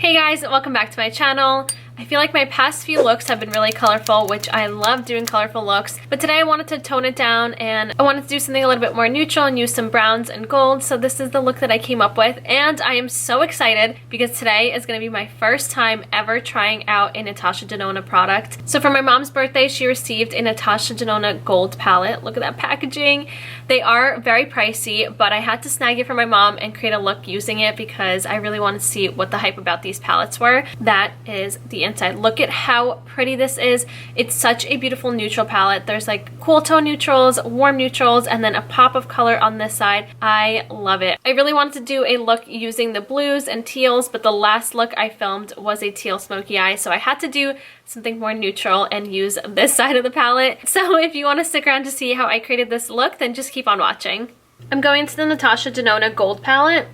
Hey guys, welcome back to my channel. I feel like my past few looks have been really colorful, which I love doing colorful looks, but today I wanted to tone it down and I wanted to do something a little bit more neutral and use some browns and golds. So this is the look that I came up with, and I am so excited because today is going to be my first time ever trying out a Natasha Denona product. So for my mom's birthday, she received a Natasha Denona gold palette. Look at that packaging. They are very pricey, but I had to snag it for my mom and create a look using it because I really wanted to see what the hype about these palettes were. That is the inside. Look at how pretty this is. It's such a beautiful neutral palette. There's like cool tone neutrals, warm neutrals, and then a pop of color on this side. I love it. I really wanted to do a look using the blues and teals, but the last look I filmed was a teal smoky eye, so I had to do something more neutral and use this side of the palette. So if you want to stick around to see how I created this look, then just keep on watching. I'm going to the Natasha Denona gold palette.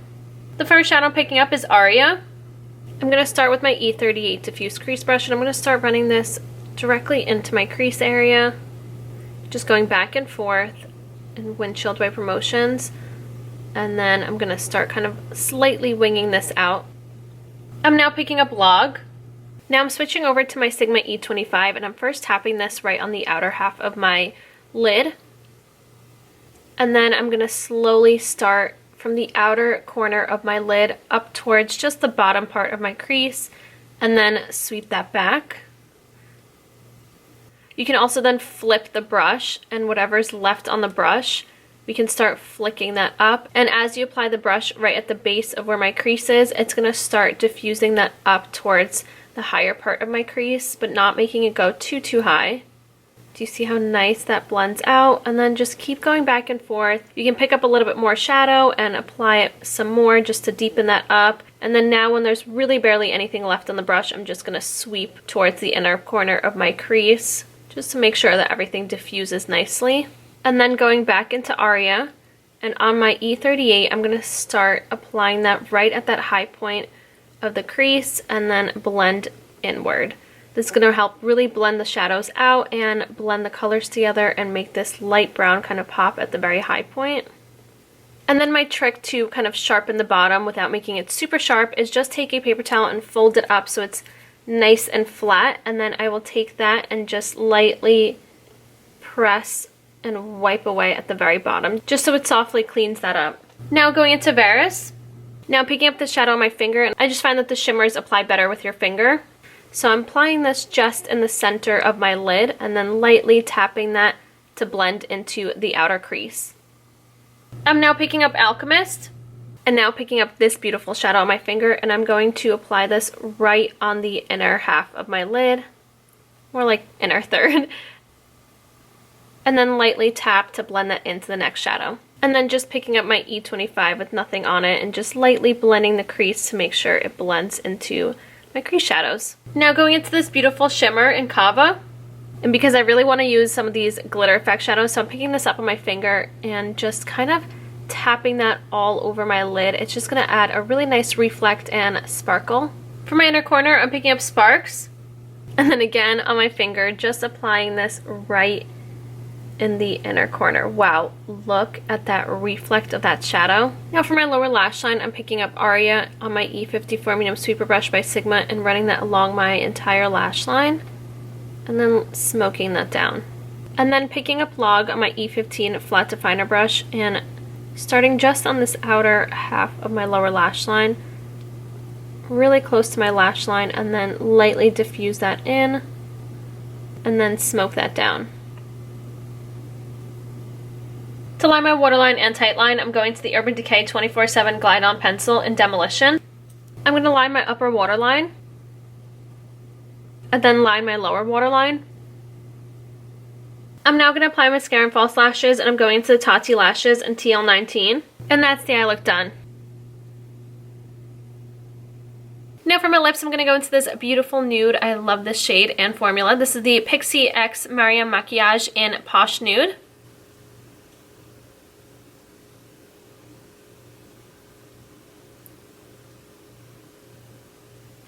The first shadow I'm picking up is Aria. I'm going to start with my E38 diffuse crease brush, and I'm going to start running this directly into my crease area, just going back and forth in windshield wiper motions, and then I'm going to start kind of slightly winging this out. I'm now picking up Log. Now I'm switching over to my Sigma E25, and I'm first tapping this right on the outer half of my lid, and then I'm going to slowly start from the outer corner of my lid up towards just the bottom part of my crease, and then sweep that back. You can also then flip the brush, and whatever's left on the brush, we can start flicking that up, and as you apply the brush right at the base of where my crease is, it's going to start diffusing that up towards the higher part of my crease, but not making it go too high. Do you see how nice that blends out? And then just keep going back and forth. You can pick up a little bit more shadow and apply it some more just to deepen that up. And then now when there's really barely anything left on the brush, I'm just going to sweep towards the inner corner of my crease just to make sure that everything diffuses nicely. And then going back into Aria, and on my E38, I'm going to start applying that right at that high point of the crease and then blend inward. This is going to help really blend the shadows out and blend the colors together and make this light brown kind of pop at the very high point. And then my trick to kind of sharpen the bottom without making it super sharp is just take a paper towel and fold it up so it's nice and flat, and then I will take that and just lightly press and wipe away at the very bottom just so it softly cleans that up. Now going into Varus. Now picking up the shadow on my finger, and I just find that the shimmers apply better with your finger. So I'm applying this just in the center of my lid and then lightly tapping that to blend into the outer crease. I'm now picking up Alchemist, and now picking up this beautiful shadow on my finger, and I'm going to apply this right on the inner half of my lid, more like inner third, and then lightly tap to blend that into the next shadow. And then just picking up my E25 with nothing on it and just lightly blending the crease to make sure it blends into my crease shadows. Now going into this beautiful shimmer in Kava, and because I really want to use some of these glitter effect shadows, so I'm picking this up on my finger and just kind of tapping that all over my lid. It's just going to add a really nice reflect and sparkle. For my inner corner, I'm picking up Sparks, and then again on my finger, just applying this right in the inner corner. Wow, look at that reflect of that shadow. Now for my lower lash line, I'm picking up Aria on my E54 medium sweeper brush by Sigma and running that along my entire lash line and then smoking that down. And then picking up Log on my E15 flat definer brush and starting just on this outer half of my lower lash line, really close to my lash line, and then lightly diffuse that in and then smoke that down. To line my waterline and tightline, I'm going to the Urban Decay 24/7 Glide On Pencil in Demolition. I'm going to line my upper waterline, and then line my lower waterline. I'm now going to apply mascara and false lashes, and I'm going to the Tati Lashes in TL19. And that's the eye look done. Now for my lips, I'm going to go into this beautiful nude. I love this shade and formula. This is the Pixie X Mariam Maquillage in Posh Nude.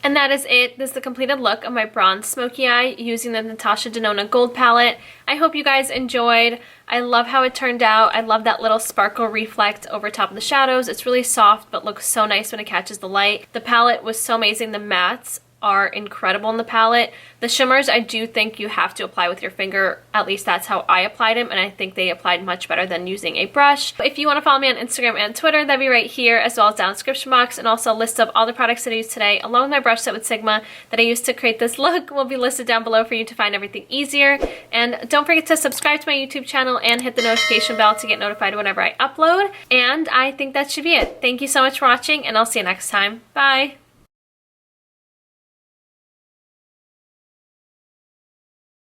And that is it. This is the completed look of my bronze smoky eye using the Natasha Denona Gold palette. I hope you guys enjoyed. I love how it turned out. I love that little sparkle reflect over top of the shadows. It's really soft but looks so nice when it catches the light. The palette was so amazing. The mattes are incredible in the palette. The shimmers I do think you have to apply with your finger. At least that's how I applied them, and I think they applied much better than using a brush. If you want to follow me on Instagram and Twitter, that'd be right here, as well as down in the description box, and also a list of all the products that I used today, along with my brush set with Sigma that I used to create this look will be listed down below for you to find everything easier. And don't forget to subscribe to my YouTube channel and hit the notification bell to get notified whenever I upload. And I think that should be it. Thank you so much for watching, and I'll see you next time. Bye!